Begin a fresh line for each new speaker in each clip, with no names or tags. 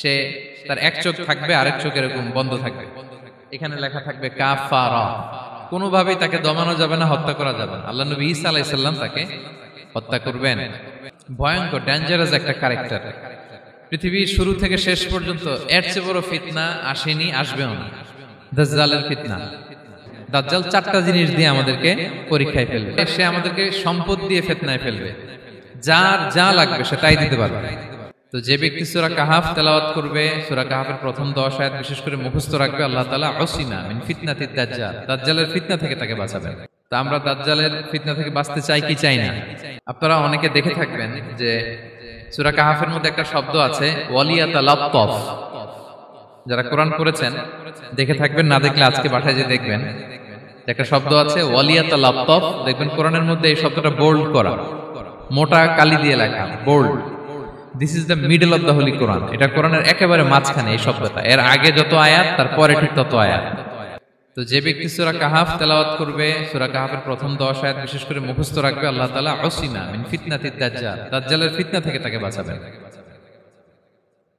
সে তার এক চোখ থাকবে, আরেক চোখ এরকম বন্ধ থাকবে, এখানে লেখা থাকবে কাফারা। কোনোভাবেই তাকে দমানো যাবে না, হত্যা করা যাবে না। আল্লাহ নবী ঈসা আলাইহিস সালাম তাকে হত্যা করবেন। ভয়ঙ্কর ডেঞ্জারাস একটা ক্যারেক্টার। পৃথিবীর শুরু থেকে শেষ পর্যন্ত এর চেয়ে বড় ফিতনা আসেনি, আসবেও না, দাজ্জালের ফিতনা। দাজ্জাল চারটা জিনিস দিয়ে আমাদেরকে পরীক্ষায় ফেলবে। সে আমাদেরকে সম্পদ দিয়ে ফিতনায় ফেলবে, যার যা লাগবে সে তাই দিতে পারবে। তো যে ব্যক্তি সূরা কাহাফ তেলাওয়াত করবে, সূরা কাহাফের প্রথম 10 আয়াত বিশেষ করে মুখস্থ রাখবে, আল্লাহ তাআলা উসিমা মিন ফিতনাতিদ দাজ্জাল, দাজ্জালের ফিতনা থেকে তাকে বাঁচাবেন। তা আমরা দাজ্জালের ফিতনা থেকে বাঁচতে চাই কি চাই না? আপনারা অনেকে দেখে থাকবেন যে সূরা কাহাফের মধ্যে একটা শব্দ আছে ওয়ালিয়াতালাত্তাফ। যারা কোরআন পড়েছেন দেখে থাকবেন, না দেখলে আজকে বাসায় যে দেখবেন, একটা শব্দ আছে ওয়ালিয়াতালাত্তাফ। দেখবেন কোরআনের মধ্যে এই শব্দটা বোল্ড করা, মোটা কালি দিয়ে লেখা, bold. This is the middle of the holy Quran. এটা কোরআনের একেবারে মাঝখানে এই শব্দটা, এর আগে যত আয়াত তারপরে ঠিক তত আয়াত। তো যে ব্যক্তি সূরা কাহাফ তেলাওয়াত করবে, সূরা কাহাফের প্রথম 10 আয়াত বিশেষ করে মুখস্থ রাখবে, আল্লাহ তাআলা উসিমা মিন ফিতনাতিদ দাজ্জাল, দাজ্জালের ফিতনা থেকে তাকে বাঁচাবেন।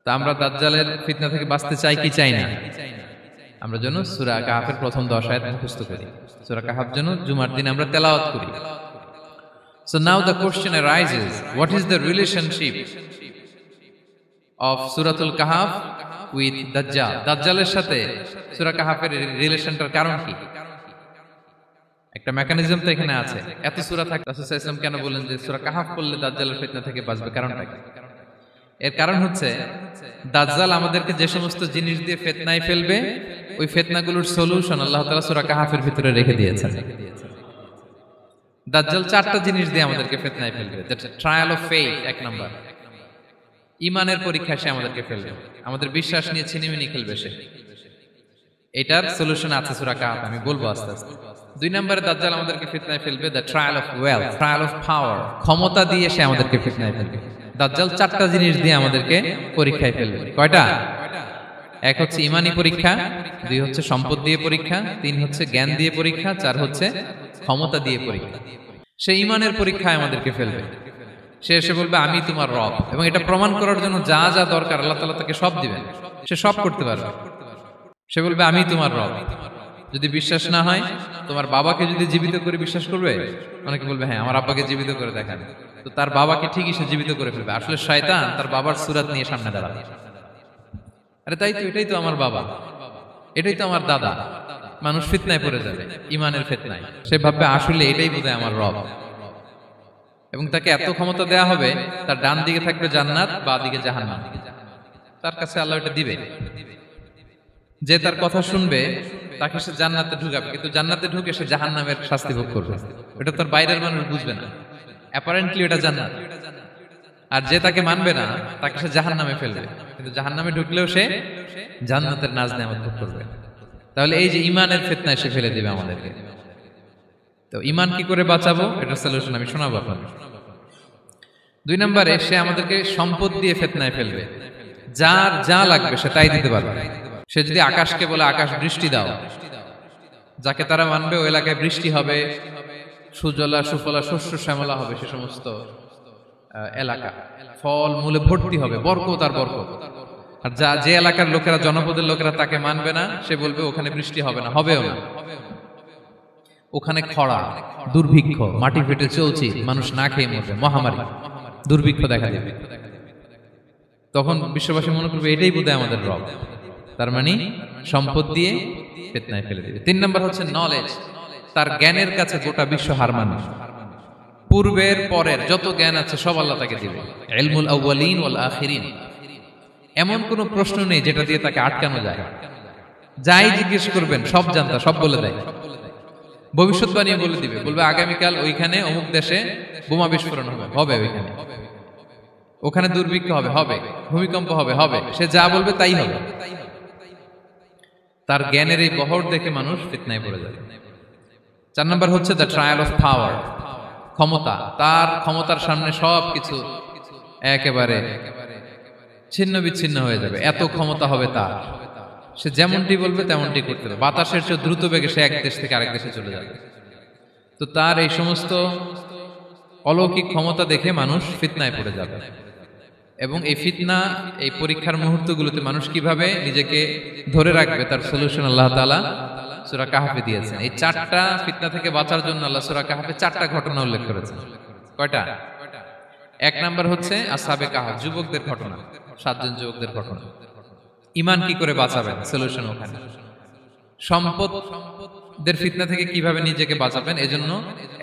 তা আমরা দাজ্জালের ফিতনা থেকে বাঁচতে চাই কি চাই না? আমরা যেন সূরা কাহাফের প্রথম 10 আয়াত মুখস্থ করি, সূরা কাহাফ যেন জুমার দিন আমরা তেলাওয়াত করি। So now the question arises, what is the relationship of Suratul Kahf with Dajjal? দাজ্জালের সাথে সূরা কাহাফের রিলেশনটার কারণ কি? একটা মেকানিজম তো এখানে আছে। এত সূরা থাকে, রাসূল সাল্লাল্লাহু আলাইহি ওয়াসাল্লাম কেন বলেন যে সূরা কাহাফ পড়লে দাজ্জালের ফিতনা থেকে বাঁচবে? কারণটা কি? এর কারণ হচ্ছে দাজ্জাল আমাদেরকে যে সমস্ত জিনিস দিয়ে ফিতনায় ফেলবে, ওই ফিতনাগুলোর সলিউশন আল্লাহ তাআলা সূরা কাহাফের ভিতরে রেখে দিয়েছেন। দাজ্জাল চারটা জিনিস দিয়ে আমাদেরকে ফিতনায় ফেলবে। দ্যাটস ট্রায়াল অফ ফেথ, এক নাম্বার। ঈমানের পরীক্ষা সে আমাদেরকে ফেলবে, আমাদের বিশ্বাস নিয়ে ছিনিমিনি খেলবে সে। এটার সলিউশন আছে সূরা কাহাফ, আমি বলবো আস্তে আস্তে। 2 নম্বরে দাজ্জাল আমাদেরকে ফিতনায় ফেলবে the trial of wealth, trial of power, ক্ষমতা দিয়ে সে আমাদেরকে ফিতনায় ফেলবে। দাজ্জাল চারটা জিনিস দিয়ে আমাদেরকে পরীক্ষায় ফেলবে। কয়টা? এক হচ্ছে ঈমানি পরীক্ষা, 2 হচ্ছে সম্পদ দিয়ে পরীক্ষা, 3 হচ্ছে জ্ঞান দিয়ে পরীক্ষা, 4 হচ্ছে ক্ষমতা দিয়ে পরীক্ষা। সে ঈমানের পরীক্ষায় আমাদেরকে ফেলবে। সে এসে বলবে আমি তোমার রব, এবং এটা প্রমাণ করার জন্য যা যা দরকার আল্লাহ তাআলা তাকে সব দিবেন, সে সব করতে পারবে। সে বলবে আমি তোমার রব। যদি বিশ্বাস না হয়, তোমার বাবাকে যদি জীবিত করে বিশ্বাস করবে? অনেকে বলবে হ্যাঁ আমার আব্বাকে জীবিত করে দেখান। তো তার বাবাকে ঠিকই সে জীবিত করে ফেলবে। আসলে শয়তান তার বাবার সূরত নিয়ে সামনে দাঁড়াবে। আরে তাই তো, এটাই তো আমার বাবা, এটাই তো আমার দাদা। মানুষ ফিতনায় পড়ে যাবে, ঈমানের ফিতনায়। সে ভাববে আসলে এটাই বোধহয় আমার রব, এবং তাকে এত ক্ষমতা দেয়া হবে, তার ডান দিকে থাকবে জান্নাত, বাঁ দিকে জাহান্নাম। তার কাছে আল্লাহ এটা দিবে। যে তার কথা শুনবে তাকে সে জান্নাতে ঢুকাবে, কিন্তু জান্নাতে ঢুকে সে জাহান্নামের শাস্তি ভোগ করবে। এটা তার বাইরের মানুষ বুঝবে না, অ্যাপারেন্টলি এটা জান্নাত। আর যে তাকে মানবে না তাকে সে জাহান্নামে ফেলবে, কিন্তু জাহান্নামে ঢুকলেও সে জান্নাতের নাজ নেয়ামত ভোগ করবে। তাহলে এই যে ঈমানের ফিতনায় সে ফেলে দিবে আমাদেরকে। তো ঈমান কি করে বাঁচাবো, এটার সলিউশন আমি শোনাবো আপনাদের। 2 নম্বরে সে আমাদেরকে সম্পদ দিয়ে ফিতনায় ফেলবে, যার যা লাগবে সে তাই দিতে পারবে। সে যদি আকাশকে বলে আকাশ বৃষ্টি দাও, যাকে তারা মানবে ওই এলাকায় বৃষ্টি হবে, সুজলা সুফলা শস্য শ্যামলা হবে সে সমস্ত এলাকা, ফল মূলে ভর্তি হবে, বরকত আর বরকত। আর যে এলাকার লোকেরা, জনপদের লোকেরা তাকে মানবে না, সে বলবে ওখানে বৃষ্টি হবে না, হবেও না। ওখানে খরা, দুর্ভিক্ষ, মাটি ফেটে চলছে, মানুষ না খেয়ে মরবে, মহামারী, দুর্ভিক্ষ দেখা দেবে। তখন বিশ্ববাসী মনে করবে এটাই বোধহয় আমাদের রব। তার মানে সম্পদ দিয়ে ফিতনায় ফেলে দিবে। 3 নম্বর হচ্ছে নলেজ, তার জ্ঞানের কাছে গোটা বিশ্ব হার মানবে। পূর্বের পরের যত জ্ঞান আছে সব আল্লাহ তাকে দিবে। ইলমুল আউয়ালিন ওয়াল আখিরিন, এমন কোন প্রশ্ন নেই যেটা দিয়ে তাকে আটকানো যায়। যাই জিজ্ঞেস করবেন সব জানতা, সব বলে দেয়। ভবিষ্যৎবাণী বলে দিবে, বলবে আগামীকাল ওইখানে অমুক দেশে বোমা বিস্ফোরণ হবে, হবে ওইখানে, ওখানে দুর্ভিক্ষ হবে, হবে ভূমিকম্প হবে, হবে। সে যা বলবে তাই হবে। তার জ্ঞানের এই বহর দেখে মানুষ ফিতনায় পড়ে যাবে। 4 নম্বর হচ্ছে দ্য ট্রায়াল অফ পাওয়ার, ক্ষমতা। তার ক্ষমতার সামনে সবকিছু একেবারে ছিন্ন বিচ্ছিন্ন হয়ে যাবে, এত ক্ষমতা হবে তার। সে যেমনটি বলবে তেমনটি করতে হবে। বাতাসের চেয়ে দ্রুত বেগে সে এক দেশ থেকে আরেক দেশে চলে যাবে। তো তার এই সমস্ত অলৌকিক ক্ষমতা দেখে মানুষ ফিতনায় পড়ে যাবে। এবং এই ফিতনা, এই পরীক্ষার মুহূর্তগুলোতে মানুষ কিভাবে নিজেকে ধরে রাখবে তার সলিউশন আল্লাহ তাআলা সূরা কাহফে দিয়েছেন। এই 4টা ফিতনা থেকে বাঁচার জন্য আল্লাহ সূরা কাহফে 4টা ঘটনা উল্লেখ করেছেন। কয়টা? 1 নাম্বার হচ্ছে আসহাবে কাহফ, যুবকদের ঘটনা, 7 জন যুবকদের ঘটনা। ঈমান কি করে বাঁচাবেন, সলিউশন ওখানে। সম্পদের ফিতনা থেকে কিভাবে নিজেকে বাঁচাবেন, এজন্য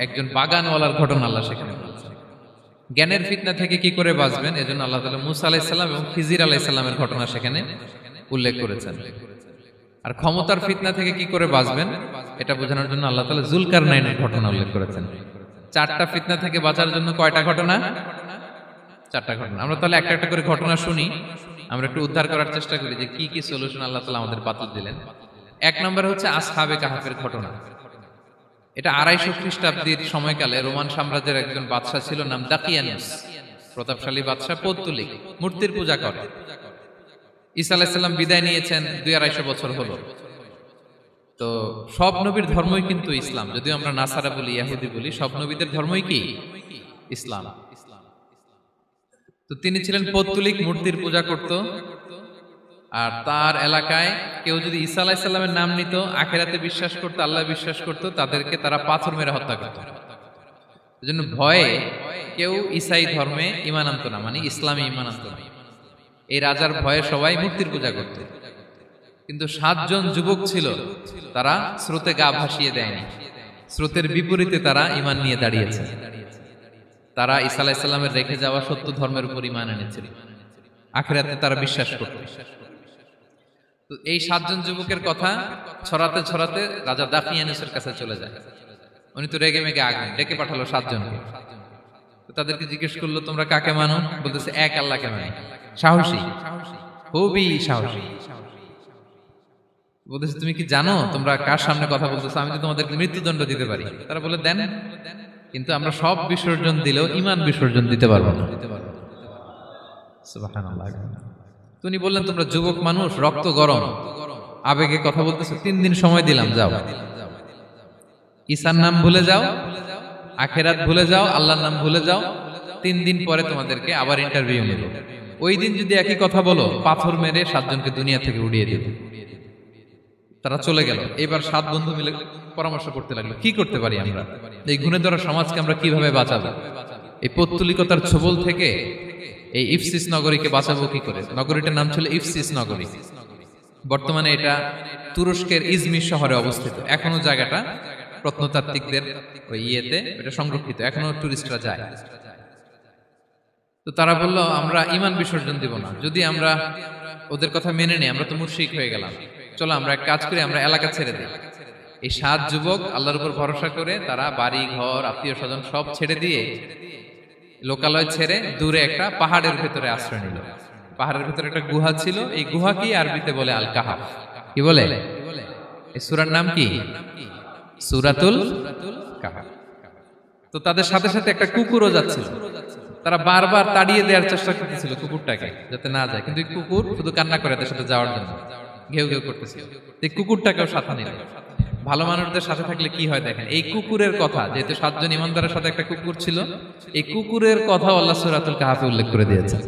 একজন বাগানওয়ালার ঘটনা আল্লাহ সেখানে বলেছেন। জ্ঞানের ফিতনা থেকে কি করে বাঁচবেন, এজন্য আল্লাহ তাআলা মূসা আলাইহিস সালাম এবং খিজির আলাইহিস সালামের ঘটনা সেখানে উল্লেখ করেছেন। আর ক্ষমতার ফিতনা থেকে কি করে বাঁচবেন এটা বোঝানোর জন্য আল্লাহ তাআলা যুলকারনাইনের ঘটনা উল্লেখ করেছেন। 4টা ফিতনা থেকে বাঁচার জন্য কয়টা ঘটনা? 4টা ঘটনা। আমরা তাহলে একটা একটা করে ঘটনা শুনি, আমরা একটু উদ্ধার করার চেষ্টা করি যে কি কি সলিউশন আল্লাহ তাআলা আমাদের বাতলে দিলেন। 1 নম্বর হচ্ছে আসহাবে কাহফের ঘটনা। এটা 250 খ্রিস্টাব্দের সময়কালে রোমান সাম্রাজ্যের একজন বাদশা ছিল, নাম দাকিয়ানুস। প্রতাপশালী বাদশা, পৌত্তলিক, মূর্তির পূজা করে। ঈসা আলাইহিস সালাম বিদায় নিয়েছেন 250 বছর হলো। তো সব নবীর ধর্মই কিন্তু ইসলাম, যদিও আমরা নাসারা বলি, ইহুদি বলি, সব নবীদের ধর্মই কি ইসলাম। তো তিনি ছিলেন পৌত্তলিক, মূর্তির পূজা করত। আর তার এলাকায় কেউ যদি ঈসা আলাইহিস সালামের নাম নিত, আখিরাতে বিশ্বাস করত, আল্লাহ বিশ্বাস করত, তাদেরকে তারা পাথর মেরে হত্যা করত। এজন্য ভয়ে কেউ ঈসাই ধর্মে ঈমান আনতো না, মানে ইসলামে ঈমান আনতো না। এই রাজার ভয়ে সবাই মূর্তির পূজা করত। কিন্তু 7 জন যুবক ছিল, তারা স্রোতে গা ভাসিয়ে দেয়নি, স্রোতের বিপরীতে তারা ঈমান নিয়ে দাঁড়িয়েছে। তারা ঈসা আলাইহিস সালামের রেখে যাওয়া সত্য ধর্মের উপর ঈমান এনেছিল, আখিরাতে তারা বিশ্বাস করত। তো এই 7 জন যুবকের কথা ছড়াতে ছড়াতে রাজা দাকিয়ানুসের কাছে চলে যায়। উনি তো রেগে মেগে আগুন, ডেকে পাঠালো 7 জনকে। তো তাদেরকে জিজ্ঞেস করলো, তোমরা কাকে মানো? বলতেছে এক আল্লাহকে মানি। সাহসী, খুবই সাহসী। বলতেছে তুমি কি জানো তোমরা কার সামনে কথা বলতেছো? আমি তো তোমাদেরকে মৃত্যুদণ্ড দিতে পারি। তারা বলে দেন, কিন্তু আমরা সব বিসর্জন দিলেও ঈমান বিসর্জন দিতে পারবো না। সুবহানাল্লাহ। তিনি বললেন, তোমরা যুবক মানুষ, রক্ত গরম, আবেগে কথা বলতেছো, 3 দিন সময় দিলাম, যাও ঈসার নাম ভুলে যাও, আখিরাত ভুলে যাও, আল্লাহর নাম ভুলে যাও। 3 দিন পরে তোমাদেরকে আবার ইন্টারভিউ নেব। ওই দিন যদি একই কথা বলো, পাথর মেরে 7 জনকে দুনিয়া থেকে উড়িয়ে দেব। তারা চলে গেল। এবার 7 বন্ধু মিলে পরামর্শ করতে লাগলো, কি করতে পারি আমরা, এই গুণে ধরা সমাজকে আমরা কিভাবে বাঁচাবো, এই পৌত্তলিকতার ছোবল থেকে এই ইফসিস নগরীকে বাঁচাবো কি করে। নগরীটার নাম ছিল ইফসিস নগরী। বর্তমানে এটা তুরস্কের ইজমির শহরে অবস্থিত। এখনো জায়গাটা প্রত্নতাত্ত্বিকদের ওই ইয়েতে এটা সংরক্ষিত, এখনো টুরিস্টরা যায়। তো তারা বলল, আমরা ঈমান বিসর্জন দিব না, যদি আমরা ওদের কথা মেনে নেই আমরা তো মুশরিক হয়ে গেলাম। চলো আমরা এক কাজ করি, আমরা এলাকা ছেড়ে দিই। এই 7 যুবক আল্লাহর উপর ভরসা করে তারা বাড়ি ঘর, আত্মীয় স্বজন সব ছেড়ে দিয়ে, লোকালয় ছেড়ে দূরে একটা পাহাড়ের ভেতরে আশ্রয় নিল। পাহাড়ের ভেতরে একটা গুহা ছিল, এই গুহা কি আরবিতে বলে আল কাহাফ। কি বলে? এই সূরার নাম কি? সূরাতুল কাহাফ। তো তাদের সাথে সাথে একটা কুকুরও যাচ্ছিল। তারা বারবার তাড়িয়ে দেওয়ার চেষ্টা করতেছিল কুকুরটাকে, যাতে না যায়, কিন্তু কুকুর শুধু কান্না করে তাদের সাথে যাওয়ার জন্য, ঘেউ ঘেউ করতেছিল। এই কুকুরটাকেও সাথে নিল। ভালো মানুষদের সাথে থাকলে কি হয় দেখেন, এই কুকুরের কথা, যেহেতু 7 জন ইমানদারের সাথে একটা কুকুর ছিল, এই কুকুরের কথা আল্লাহ সূরাতুল কাহাফে উল্লেখ করে দিয়েছেন।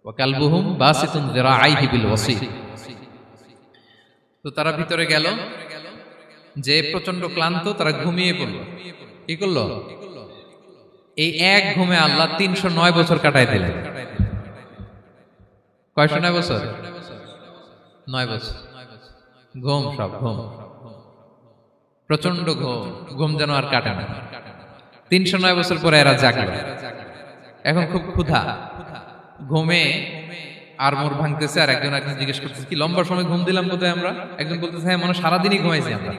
ওয়া কালবুহুম বাসিতুন যিরাআইহি বিল ওয়াসিল। তো তারা ভিতরে গেল, যে প্রচন্ড ক্লান্ত, তারা ঘুমিয়ে পড়ল। কি করলো? এই এক ঘুমে আল্লাহ 309 বছর কাটায় দিলেন। কয়শো 9 বছর? 9 বছর ঘুম, সব ঘুম, প্রচন্ড ঘুম, ঘুম যেন আর কাটে না। 309 বছর পরে এরা জাগলো। এখন খুব ক্ষুধা, ঘুমে আর মোর ভাঙতেছে। আর একজন জিজ্ঞেস করতেছে, কি লম্বা সময় ঘুম দিলাম কোথায় আমরা? একজন বলতেছে, হ্যাঁ মনে সারাদিনই ঘুমাইছি আমরা।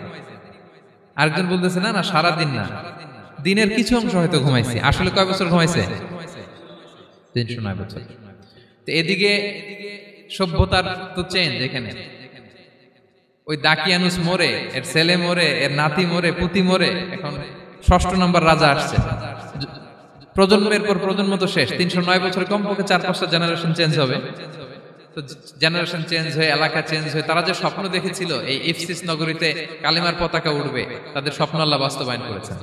আরেকজন বলতেছে, না না সারাদিন না, দিনের কিছু অংশ হয়তো ঘুমাইছি। আসলে কয় বছর ঘুমাইছে? 309 বছর। তো এদিকে সভ্যতার তো চেঞ্জ। এখানে ওই দাকিয়ানুস মরে, এর ছেলে মরে, এর নাতি মরে, পুতি মরে, এখন 6ষ্ঠ নম্বর রাজা আসছে। প্রজন্মের পর প্রজন্ম তো শেষ। 309 বছরে কমপক্ষে 4-5টা জেনারেশন চেঞ্জ হবে। তো জেনারেশন চেঞ্জ হয়ে, এলাকা চেঞ্জ হয়ে, তারা যে স্বপ্ন দেখেছিল এই ইফসিস নগরীতে কালিমার পতাকা উঠবে, তাদের স্বপ্ন আল্লাহ বাস্তবায়ন করেছেন।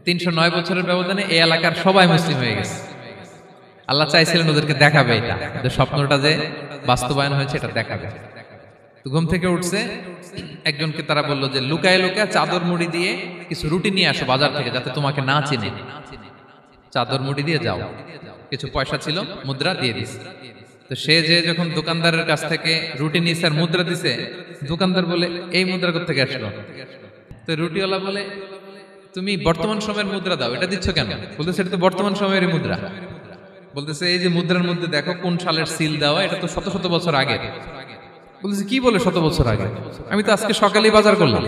309 বছরের ব্যবধানে এই এলাকার সবাই মুসলিম হয়ে গেছে। আল্লাহ চাইছিলেন ওদেরকে দেখাবে এটা, ওদের স্বপ্নটা যে বাস্তবায়ন হয়েছে এটা দেখাবে। তো ঘুম থেকে উঠছে, একজনকে তারা বললো যে লুকায় লুকায় চাদর মুড়ি দিয়ে কিছু রুটি নিয়ে আসো বাজার থেকে, যাতে তোমাকে না চিনে। চাদর মুড়ি দিয়ে যাও। কিছু পয়সা ছিল, মুদ্রা দিয়ে দিস। তো সে যে যখন দোকানদারের কাছ থেকে রুটি নিয়ে আর মুদ্রা দিছে, দোকানদার বলে এই মুদ্রা কোথা থেকে আসলো? তো রুটিওয়ালা বলে তুমি বর্তমান সময়ের মুদ্রা দাও, এটা দিচ্ছ কেন? বলতেছে এটা তো বর্তমান সময়ের মুদ্রা। বলতেছে এই যে মুদ্রার মধ্যে দেখো কোন সালের সিল দেওয়া, এটা তো শত শত বছর আগে। বলতেছে কি বলে শত বছর আগে? আমি তো আজকে সকালেই বাজার করলাম,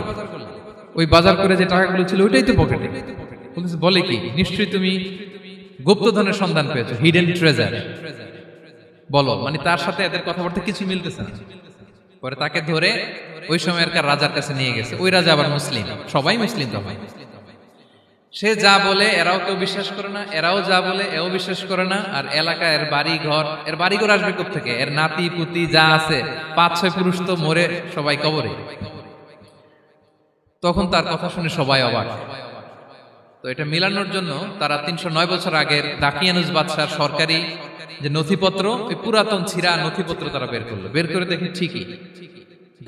ওই বাজার করে যে টাকাগুলো ছিল ওইটাই তো পকেটে। বলতেছে বলে কি, নিশ্চয়ই তুমি গুপ্তধনের সন্ধান পেয়েছো, হিডেন ট্রেজার। বলো, মানে তার সাথে এদের কথাবার্তা কিছু মিলতেছে না। পরে তাকে ধরে ওই সময়কার রাজার কাছে নিয়ে গেছে। ওই রাজা আবার মুসলিম, সবাই মুসলিম তখন। সে যা বলে এরাও কেউ বিশ্বাস করে না, এরাও যা বলে এও বিশ্বাস করে না। আর এলাকায় এর বাড়িঘর আসবে কোত্থেকে? এর নাতি পুতি যা আছে 5-6 পুরুষ তো মরে সবাই কবরে। তখন তার কথা শুনে সবাই অবাক। তো এটা মিলানোর জন্য তারা 309 বছর আগের দাকিয়ানুস বাদশার সরকারি যে নথিপত্র, ওই পুরাতন ছিঁড়া নথিপত্র তারা বের করলো। বের করে দেখে ঠিকই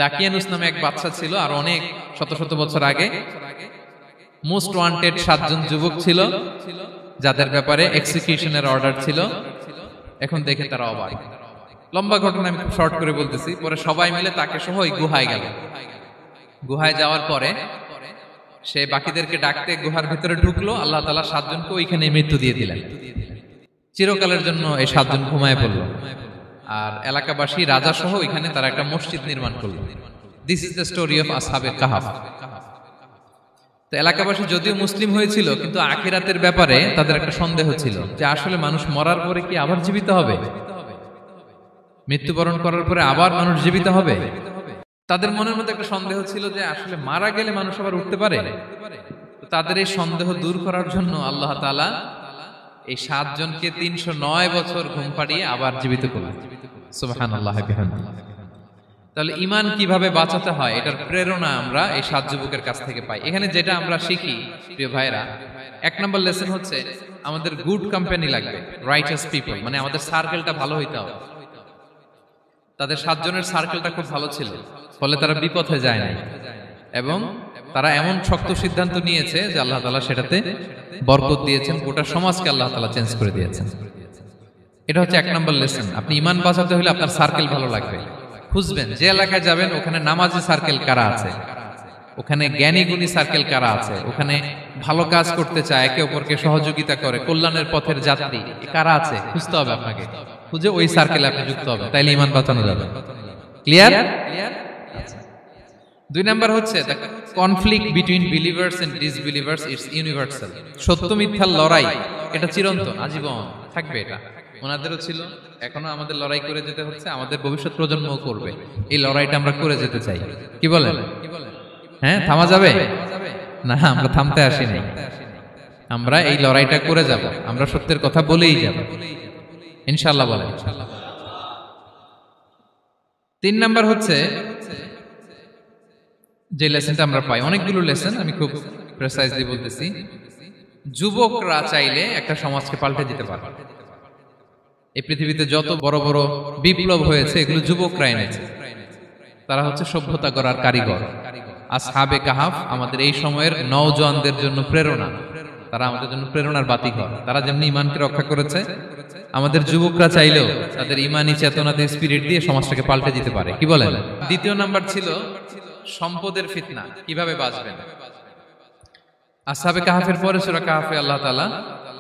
দাকিয়ানুস নামে এক বাদশা ছিল, আর অনেক শত শত বছর আগে মোস্ট ওয়ান্টেড 7 জন যুবক ছিল, যাদের ব্যাপারে এক্সিকিউশনের অর্ডার ছিল। এখন দেখে তারা অবাক। লম্বা ঘটনা আমি খুব শর্ট করে বলতেছি। পরে সবাই মিলে তাকে সহ ওই গুহায় গেল। গুহায় যাওয়ার পরে সে বাকিদেরকে ডাকতে গুহার ভিতরে ঢুকলো। আল্লাহ তাআলা 7 জনকে ওইখানে মৃত্যু দিয়ে দিলেন। চিরকালের জন্য এই 7 জন ঘুমায় পড়লো। আর এলাকাবাসী রাজা সহ ওইখানে তারা একটা মসজিদ নির্মাণ করলো। This is the story of আসহাবে কাহাফ। তো এলাকাবাসী যদিও মুসলিম হয়েছিল, কিন্তু আখিরাতের ব্যাপারে তাদের একটা সন্দেহ ছিল যে আসলে মানুষ মরার পরে কি আবার জীবিত হবে? মৃত্যুবরণ করার পরে আবার মানুষ জীবিত হবে? তাদের মনের মধ্যে একটা সন্দেহ ছিল যে আসলে মারা গেলে মানুষ আবার উঠতে পারে। তাদের এই সন্দেহ দূর করার জন্য আল্লাহ তাআলা এই 7 জনকে 309 বছর ঘুম পাড়িয়ে আবার জীবিত করলেন। সুবহানাল্লাহ বিহামদিহি। তাহলে ঈমান কিভাবে বাঁচাতে হয়, এটার প্রেরণা আমরা এই 7 যুবকের কাছ থেকে পাই। এখানে যেটা আমরা শিখি প্রিয় ভাইরা, 1 নম্বর লেসন হচ্ছে আমাদের গুড কোম্পানি লাগবে, রাইটাস পিপল, মানে আমাদের সার্কেলটা ভালো হইতে হবে। তাদের 7 জনের সার্কেলটা খুব ভালো ছিল, ফলে তারা বিপথে যায় নাই এবং তারা এমন শক্ত সিদ্ধান্ত নিয়েছে যে আল্লাহ তাআলা সেটাতে বরকত দিয়েছেন, গোটা সমাজকে আল্লাহ তাআলা চেঞ্জ করে দিয়েছেন। এটা হচ্ছে 1 নম্বর লেসন। আপনি ঈমান বাঁচাতে হলে আপনার সার্কেল ভালো লাগবে। খুঁজবেন যে এলাকায় যাবেন ওখানে নামাজি সার্কেল কারা আছে, ওখানে জ্ঞানী গুণী সার্কেল কারা আছে, ওখানে ভালো কাজ করতে চায়, একে অপরকে সহযোগিতা করে, কল্যাণের পথের যাত্রী কারা আছে খুঁজতে হবে আপনাকে। খুঁজে ওই সার্কেলে আপনি যুক্ত হবে, তাইলে ঈমান বাঁচানো যাবে। ক্লিয়ার? 2 নাম্বার হচ্ছে conflict between believers and disbelievers it's universal. সত্য মিথ্যার লড়াই এটা চিরন্তন, আজীবন থাকবে। এটা ওনাদেরও ছিল, এখনো আমাদের লড়াই করে যেতে হচ্ছে, আমাদের ভবিষ্যৎ প্রজন্মও করবে। এই লড়াইটা আমরা করে যেতে চাই। কি বলেন? হ্যাঁ, থামা যাবে না? আমরা থামতে আসি নাই, আমরা এই লড়াইটা করে যাব। আমরা সত্যের কথা বলেই যাব ইনশাআল্লাহ। বলেন। 3 নাম্বার হচ্ছে যে লেসনটা আমরা পাই, অনেকগুলো লেসন, আমি খুব প্রেসাইজলি বলতেছি। যুবকরা চাইলে একটা সমাজকে পাল্টে দিতে পারে। এই পৃথিবীতে যত বড় বড় বিপ্লব হয়েছে এগুলো যুবকরা এনেছে। তারা হচ্ছে সভ্যতা গড়ার কারিগর। আসহাবে কাহাফ আমাদের এই সময়ের নওজওয়ানদের জন্য প্রেরণা। তারা আমাদের জন্য প্রেরণার বাতিঘর। তারা যেমনি ঈমানকে রক্ষা করেছে, আমাদের যুবকরা চাইলেও তাদের ঈমানি চেতনাতে স্পিরিট দিয়ে সমাজটাকে পাল্টে দিতে পারে। কি বলেন? 2 নাম্বার ছিল সম্পদের ফিতনা, কিভাবে বাঁচবেন। আসহাবে কাহাফের পরে সূরা কাহাফে আল্লাহ তাআলা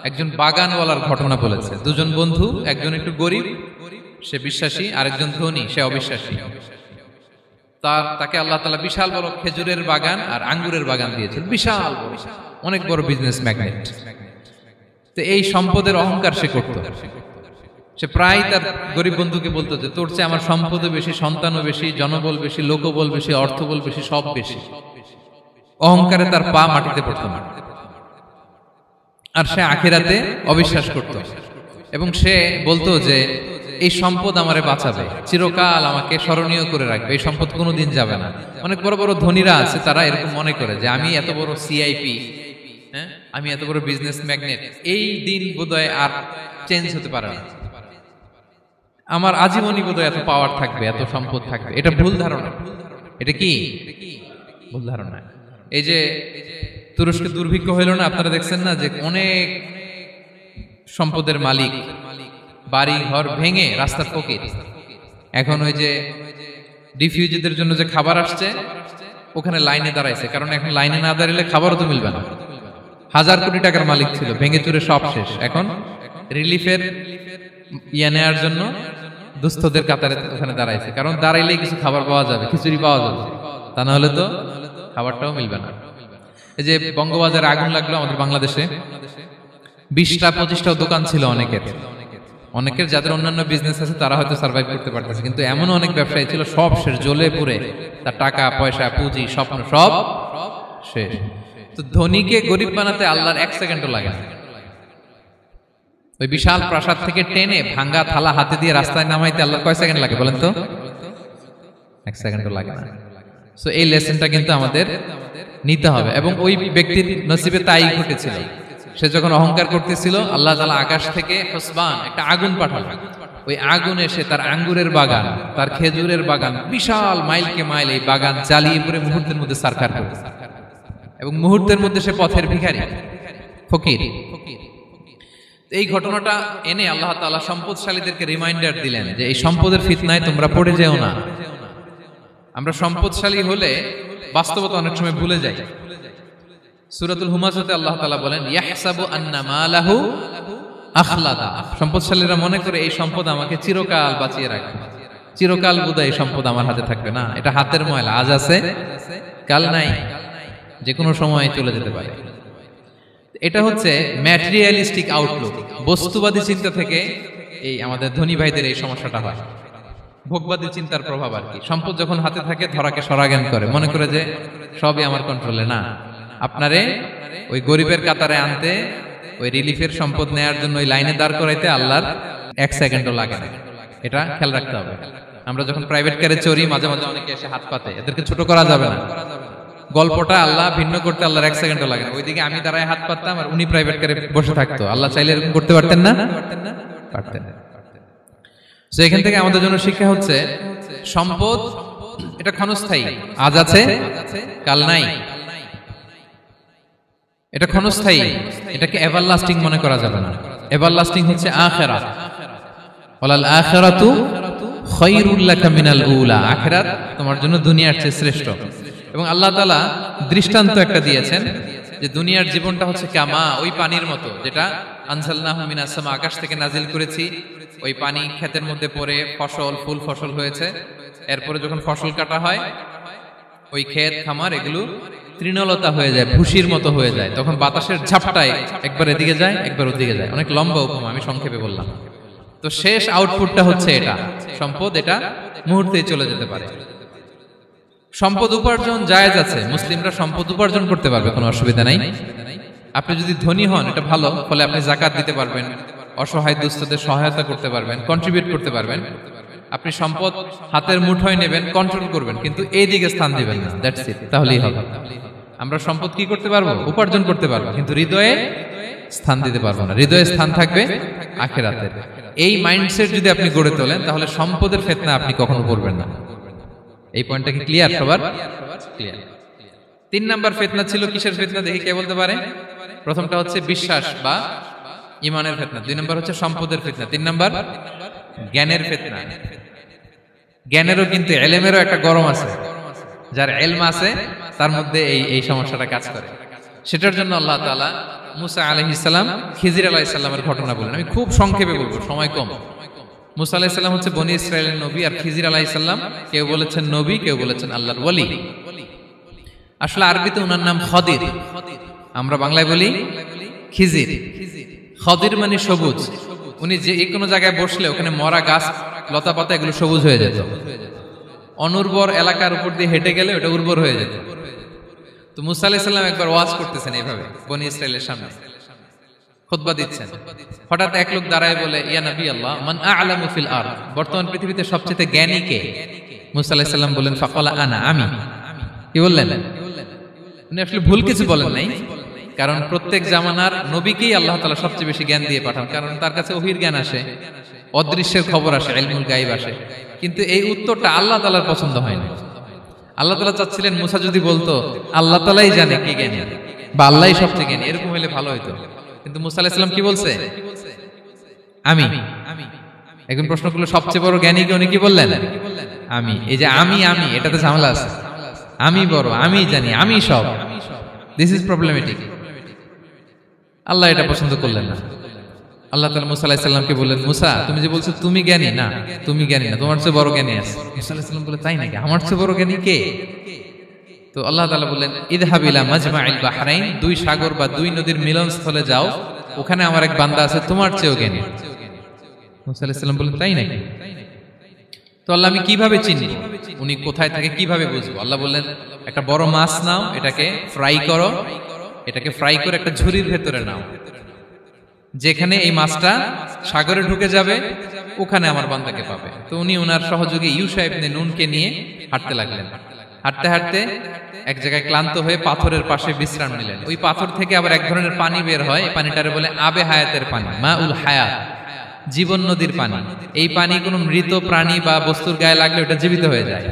একজন বাগানওয়ালার ঘটনা বলেছে। 2 জন বন্ধু, একজন একটু গরিব, সে বিশ্বাসী, আরেকজন ধনী, সে অবিশ্বাসী। তাকে আল্লাহ তাআলা বিশাল বড় খেজুরের বাগান আর আঙ্গুরের বাগান দিয়েছেন, বিশাল বড়, অনেক বড় বিজনেস ম্যাগনেট। তো এই সম্পদের অহংকার সে করত। সে প্রায় তার গরিব বন্ধুকে বলতো যে তোর চেয়ে আমার সম্পদও বেশি, সন্তানও বেশি, জনবল বেশি, লোকবল বেশি, অর্থবল বেশি, সব বেশি। অহংকারে তার পা মাটিতে পড়তো না। আর সে আখিরাতে অবিশ্বাস করত এবং সে বলতো যে এই সম্পদ আমারে বাঁচাবে, চিরকাল আমাকে স্মরণীয় করে রাখবে, এই সম্পদ কোনোদিন যাবে না। অনেক বড় বড় ধনীরা আছে, তারা এরকম মনে করে যে আমি এত বড় সিআইপি, হ্যাঁ, আমি এত বড় বিজনেস ম্যাগনেট, এই দিন বোধহয় আর চেঞ্জ হতে পারে না, আমার আজীবনই বোধহয় এত পাওয়ার থাকবে, এত সম্পদ থাকবে। এটা ভুল ধারণা। এটা কি ভুল ধারণা? এই যে তুরস্কে দুর্ভিক্ষ হইল না, আপনারা দেখছেন না যে অনেক সম্পদের মালিক বাড়ি ঘর ভেঙে রাস্তার ফকির। এখন ওই যে রিফিউজিদের জন্য যে খাবার আসছে ওখানে লাইনে দাঁড়াইছে, কারণ এখন লাইনে না দাঁড়ালে খাবারও তো মিলবে না। 1000 কোটি টাকার মালিক ছিল, ভেঙে চুরে সব শেষ। এখন রিলিফের নেওয়ার জন্য দুস্থদের কাতারে ওখানে দাঁড়াইছে, কারণ দাঁড়াইলেই কিছু খাবার পাওয়া যাবে, খিচুড়ি পাওয়া যাবে, তা না হলে তো খাবারটাও মিলবে না। এই যে বঙ্গবাজারে আগুন লাগলো আমাদের বাংলাদেশে, 20টা-25টাও দোকান ছিল অনেকের যাদের অন্যান্য বিজনেস আছে তারা হয়তো সার্ভাইভ করতে পারতেছে, কিন্তু এমন অনেক ব্যবসায়ী ছিল সব শেষ, জ্বলে পুড়ে তার টাকা পয়সা পুঁজি স্বপ্ন সব শেষ। তো ধনীকে গরিব বানাতে আল্লাহর 1 সেকেন্ডও লাগে না। ওই বিশাল প্রাসাদ থেকে টেনে ভাঙ্গা থালা হাতে দিয়ে রাস্তায় নামাইতে আল্লাহর কয় সেকেন্ড লাগে বলেন তো? 1 সেকেন্ডও লাগে না। সো এই লেসনটা কিন্তু আমাদের নিতে হবে। এবং ওই ব্যক্তির নসিবে তাই ঘটেছিল, সে যখন অহংকার করতেছিল আল্লাহ তাআলা আকাশ থেকে হুসবান একটা আগুন পাঠালেন। ওই আগুন এসে তার আঙ্গুরের বাগান, তার খেজুরের বাগান, বিশাল মাইলকে মাইল এই বাগান জ্বালিয়ে পুরো মুহূর্তের মধ্যে সারখার করে, এবং মুহূর্তের মধ্যে সে পথের ভিখারি ফকির। এই ঘটনাটা এনে আল্লাহ তাআলা সম্পদশালীদেরকে রিমাইন্ডার দিলেন যে এই সম্পদের ফিতনায় তোমরা পড়ে যেও না। আমরা সম্পদশালী হলে বাস্তবতা অনেক সময় ভুলে যাই। সূরাতুল হুমাযাতে আল্লাহ তাআলা বলেন ইয়াহসাবু আন্না মালাহু আখলাদা, সম্পদশালীরা মনে করে এই সম্পদ আমাকে চিরকাল বাঁচিয়ে রাখবে, চিরকাল বোধহয় এই সম্পদ আমার হাতে থাকবে। না, এটা হাতের ময়লা, আজ আছে কাল নাই, যে কোনো সময় চলে যেতে পারে। এটা হচ্ছে ম্যাটেরিয়ালিস্টিক আউটলুক, বস্তুবাদী চিন্তা থেকে এই আমাদের ধনী ভাইদের এই সমস্যাটা হয়, ভোগবাদী চিন্তার প্রভাব আর কি। সম্পদ যখন হাতে থাকে ধরাকে সরাজ্ঞান করে, মনে করে যে সবই আমার কন্ট্রোলে। না, আপনারে ওই গরিবের কাতারে আনতে, ওই রিলিফের সম্পদ নেয়ার জন্য ওই লাইনে দাঁড় করাইতে আল্লাহর 1 সেকেন্ডও লাগে না। এটা খেয়াল রাখতে হবে। আমরা যখন প্রাইভেট কারে চড়ি মাঝে মাঝে অনেকে এসে হাত পাতে, এদেরকে ছোট করা যাবে না। গল্পটা আল্লাহ ভিন্ন করতে আল্লাহর 1 সেকেন্ডও লাগে না। ওইদিকে আমি দাঁড়ায় হাত পাততাম আর উনি প্রাইভেট কারে বসে থাকতো, আল্লাহ চাইলে এরকম করতে পারতেন না? পারতেন। তো এখান থেকে আমাদের জন্য শিক্ষা হচ্ছে সম্পদ এটা ক্ষণস্থায়ী, আজ আছে কাল নাই, এটা ক্ষণস্থায়ী, এটাকে এভারলাস্টিং মনে করা যাবে না। এভারলাস্টিং হচ্ছে আখিরাত। ওয়ালাল আখিরাতু খায়রুল লাকা মিনাল উলা, আখিরাত তোমার জন্য দুনিয়ার চেয়ে শ্রেষ্ঠ। এবং আল্লাহ তাআলা দৃষ্টান্ত একটা দিয়েছেন যে দুনিয়ার জীবনটা হচ্ছে কামা, ওই পানির মতো যেটা আনজালনাহু মিনাস সামা, আকাশ থেকে নাজিল করেছি। ওই পানি ক্ষেতের মধ্যে পড়ে ফসল, ফুল ফসল হয়েছে। এরপরে যখন ফসল কাটা হয় ওই ক্ষেত খামার এগুলো তৃণলতা হয়ে যায়, ভুসির মতো হয়ে যায়। তখন বাতাসের ঝাপটায় একবার এদিকে যায় একবার ওদিকে যায়। অনেক লম্বা উপমা, আমি সংক্ষেপে বললাম। তো শেষ আউটপুটটা হচ্ছে এটা, সম্পদ এটা মুহূর্তেই চলে যেতে পারে। সম্পদ উপার্জন জায়েজ আছে, মুসলিমরা সম্পদ উপার্জন করতে পারবে, কোনো অসুবিধা নাই। আপনি যদি ধনী হন এটা ভালো, ফলে আপনি যাকাত দিতে পারবেন, অসহায় দুস্থদের সহায়তা করতে পারবেন, কন্ট্রিবিউট করতে পারবেন। আপনি সম্পদ হাতের মুঠোয় নেবেন, কন্ট্রোল করবেন, কিন্তু এই দিকে স্থান দিবেন না, দ্যাটস ইট, তাহলেই হবে। আমরা সম্পদ কি করতে পারবো? উপার্জন করতে পারবো, কিন্তু হৃদয়ে স্থান দিতে পারবো না। হৃদয়ে স্থান থাকবে আখিরাতের। এই মাইন্ডসেট যদি আপনি গড়ে তোলেন তাহলে সম্পদের ফিতনা আপনি কখনো পড়বেন না। এই পয়েন্টটা কি ক্লিয়ার সবার? ক্লিয়ার। 3 নাম্বার ফিতনা ছিল কিসের ফিতনা দেখি কে বলতে পারে? প্রথমটা হচ্ছে বিশ্বাস বা ঈমানের ফিতনা, 2 নাম্বার হচ্ছে সম্পদের ফিতনা, 3 নাম্বার জ্ঞানের ফিতনা। জ্ঞানেরও কিন্তু ইলমেরও একটা গরম আছে, যার ইলম আছে তার মধ্যে এই সমস্যাটা কাজ করে। সেটার জন্য আল্লাহ তাআলা মুসা আলাইহিস সালাম, খিজির আলাইহিস সালামের ঘটনা বলেন। আমি খুব সংক্ষেপে বলবো, সময় কম। মুসা আলাইহিস সালাম হচ্ছে বনি ইসরাইলের নবী, আর খিজির আলাইহিস সালাম কেউ বলেছেন নবী, কেউ বলেছেন আল্লাহর ওলি। আসলে আরবিতে ওনার নাম খদির, আমরা বাংলায় বলি খিজির। খদির মানে সবুজ। উনি যে কোনো জায়গায় বসলে ওখানে মরা গাছ লতা পাতা এগুলো সবুজ হয়ে যেত। অনুর্বর এলাকার উপর দিয়ে হেঁটে গেলে ওটা উর্বর হয়ে যেত। তো মুসা আলাইহিস সালাম একবার ওয়াজ করতেছেন এইভাবে বনি ইসরাইলের সামনে, খুতবা দিচ্ছেন। হঠাৎ এক লোক দাঁড়ায় বলে, ইয়া নবী আল্লাহ, মান আ'লামু ফিল আরদ, বর্তমান পৃথিবীতে সবচেয়ে জ্ঞানী কে? মুসা আলাইহিস সালাম বলেন, ফাকালা আনা, আমি। কি বললেন? উনি আসলে ভুল কিছু বলেন নাই, কারণ প্রত্যেক জামানার নবীকেই আল্লাহ তাআলা সবচেয়ে বেশি জ্ঞান দিয়ে পাঠান, কারণ তার কাছে ওহীর জ্ঞান আসে, অদৃশ্যের খবর আসে, ইলমুল গায়ব আসে। কিন্তু এই উত্তরটা আল্লাহ তাআলার পছন্দ হয় না। আল্লাহ তাআলা চাচ্ছিলেন মুসা যদি বলতো আল্লাহ তাআলাই জানে কে জ্ঞানী বা আল্লাহই সবচেয়ে জ্ঞানী, এরকম হলে ভালো হতো। কিন্তু মুসা আলাইহিস সালাম কি বলছে? আমি। একজন প্রশ্ন করলো সবচেয়ে বড় জ্ঞানী কে, উনি কি বললেন? আমি। এই যে আমি এটাতে ঝামেলা আছে। আমি বড়, আমি জানি, আমি সব, দিস ইজ প্রবলেমেটিক। আল্লাহ এটা পছন্দ করলেন না। আল্লাহ তাআলা মুসা আলাইহিস সালামকে বললেন, মুসা তুমি যে বলছো তুমি জ্ঞানী, না তুমি জ্ঞানী না, তোমার চেয়ে বড় জ্ঞানী আছে। মুসা আলাইহিস সালাম বলে তাই নাকি, আমার চেয়ে বড় জ্ঞানী কে? তো আল্লাহ তাআলা বললেন, ইযহাব ইলা মাজমাইল বাহরাইন, দুই সাগর বা দুই নদীর মিলনস্থলে যাও, ওখানে আমার এক বান্দা আছে তোমার চেয়েও জ্ঞানী। মুসা আলাইহিস সালাম বললেন তাই নাকি? তো আল্লাহ আমি কিভাবে চিনি উনি কোথায় থাকে, কিভাবে বুঝবো? আল্লাহ বললেন একটা বড় মাছ নাও, এটাকে ফ্রাই করো, এটাকে ফ্রাই করে একটা ঝুড়ির ভেতরে নাও, যেখানে এই মাছটা সাগরে ঢুকে যাবে ওখানে আমার বান্দাকে পাবে। তো উনি ওনার সহযোগী ইউশা ইবনে নুনকে নিয়ে হাঁটতে লাগলেন। হাঁটতে হাঁটতে এক জায়গায় ক্লান্ত হয়ে পাথরের পাশে বিশ্রাম নিলেন। ওই পাথর থেকে আবার এক ধরনের পানি বের হয়, এই পানিটারে বলে আবে হায়াতের পানি, মা উল হায়াত, জীবন নদীর পানি। এই পানি কোনো মৃত প্রাণী বা বস্তুর গায়ে লাগলে ওটা জীবিত হয়ে যায়।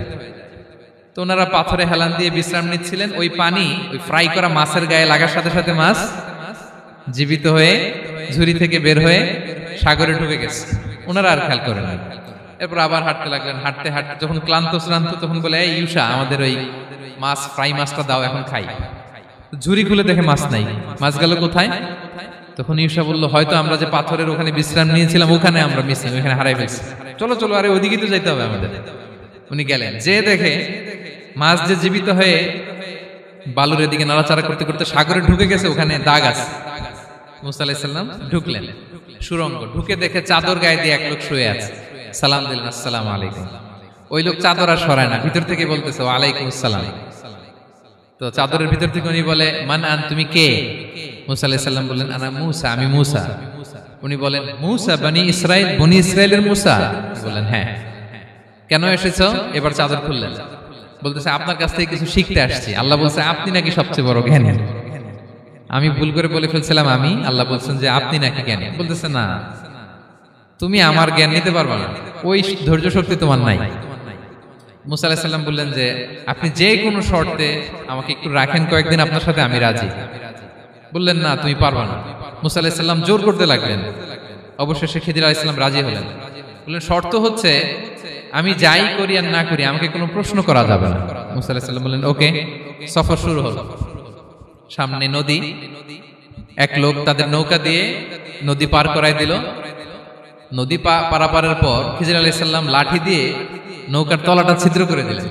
তো ওনারা পাথরে হেলান দিয়ে বিশ্রাম নিচ্ছিলেন, ওই পানি ওই ফ্রাই করা মাছের গায়ে লাগার সাথে সাথে মাছ জীবিত হয়ে ঝুড়ি থেকে বের হয়ে সাগরে ঢুকে গেছে। ওনারা আর খেয়াল করেন না। এরপর আবার হাঁটতে লাগলেন। হাঁটতে হাঁটতে যখন ক্লান্ত শ্রান্ত, তখন বলে এই ইউশা আমাদের ওই মাছ ফ্রাই মাছটা দাও, এখন খাই। ঝুড়ি খুলে দেখে মাছ নাই। মাছ গেল কোথায়? তখন ইউশা বলল হয়তো আমরা যে পাথরের ওখানে বিশ্রাম নিয়েছিলাম ওখানে আমরা মিসিং, ওখানে হারাই ফেলছি, চলো চলো আরে ওইদিকে তো যাইতে হবে আমাদের। উনি গেলেন, যে দেখে মাছ যে জীবিত হয়ে বালুর দিকে নাড়াচাড়া করতে করতে সাগরে ঢুকে গেছে, ওখানে দাগ আছে। মুসা আলাইহিস সালাম ঢুকলেন সুরঙ্গ, ঢুকে দেখে চাদর গায়ে দিয়ে এক লোক শুয়ে আছে। সালাম দিলেন, আসসালামু আলাইকুম। ওই লোক চাদর আর সরায় না, ভিতর থেকে বলতেছে ওয়ালাইকুম আসসালাম। তো চাদরের ভিতর থেকে উনি বলে মান আন, তুমি কে? মুসা আলাইহিস সালাম বললেন আনা মুসা, আমি মুসা। উনি বলেন মুসা বনি ইসরাইল, বনি ইসরাইলের মুসা? বললেন হ্যাঁ। কেন এসেছো? এবার চাদর খুললেন, বলতেছে আপনার কাছ থেকে কিছু শিখতে আসছি। আল্লাহ বলছে আপনি নাকি সবচেয়ে বড় জ্ঞানী। আমি ভুল করে বলে ফেলছিলাম আমি, আল্লাহ বলছেন যে আপনি নাকি জ্ঞানী। বলতেছে না, তুমি আমার জ্ঞান নিতে পারবে না, ওই ধৈর্য শক্তি তোমার নাই। মুসা আলাইহিস সালাম বললেন যে আপনি যে কোনো শর্তে আমাকে একটু রাখেন কয়েকদিন, আপনার সাথে আমি রাজি। বললেন না তুমি পারবে না। মুসা আলাইহিস সালাম জোর করতে লাগলেন। অবশেষে খিদির আলাইহিস সালাম রাজি হলেন। বললেন শর্ত হচ্ছে আমি যাই করি আর না করি আমাকে কোনো প্রশ্ন করা যাবে না। মুসা আলাইহিস সালাম বললেন ওকে। সফর শুরু হলো। সামনে নদী, এক লোক তাদের নৌকা দিয়ে নদী পার করাই দিল। নদী পারাপারের পর খিজির আলাইহিস সালাম লাঠি দিয়ে নৌকার তলাটা ছিদ্র করে দিলেন।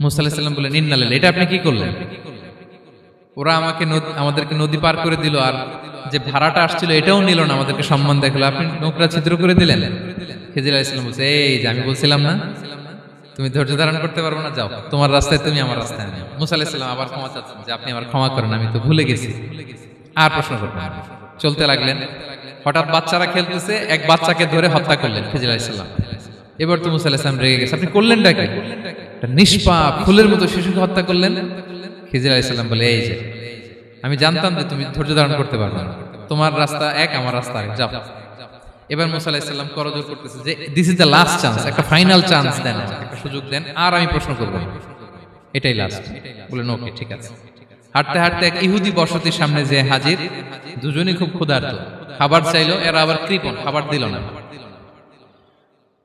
মুসা আলাইহিস সালাম বললেন ইন্না লিল্লাহি, এটা আপনি কি করলেন? ওরা আমাদেরকে নদী পার করে দিল, আর যে ভাড়াটা আসছিল এটাও নিল না, আমাদেরকে সম্মান দেখালো, আপনি নৌকা ছিদ্র করে দিলেন। খিজির আলাইহিস সালাম বলছে এই যে আমি বলছিলাম না তুমি ধৈর্য ধারণ করতে পারবে না, যাও তোমার রাস্তায় তুমি, আমার রাস্তায় আমি। মুসা আলাইহিস সালাম আবার ক্ষমা চাচ্ছেন যে আপনি আমার ক্ষমা করেন, আমি তো ভুলে গেছি, আর প্রশ্ন করবেন না। চলতে লাগলেন। হঠাৎ বাচ্চারা খেলতেছে, এক বাচ্চাকে ধরে হত্যা করলেন খিজির আলাইহিস সালাম। এবার তো মুসা আলাইহিস সালাম রেগে গেছে, আপনি করলেনটা কি? নিষ্পাপ ফুলের মতো শিশুকে হত্যা করলেন। খিজির আলাইহিস সালাম বলে এই যে আমি জানতাম যে তুমি ধৈর্য ধারণ করতে পারবে না, তোমার রাস্তা এক, আমার রাস্তা এক, যাও। এবার মুসা আলাইহিস সালাম করজোর করতেছে যে this is the last chance, একটা ফাইনাল চান্স দেন, একটা সুযোগ দেন, আর আমি প্রশ্ন করব না, এটাই লাস্ট। বলেন ওকে ঠিক আছে। হাঁটতে হাঁটতে এক ইহুদি বসতির সামনে যে হাজির, দুজনই খুব ক্ষুধার্ত, খাবার চাইলো, এরা আবার কৃপণ, খাবার দিল না।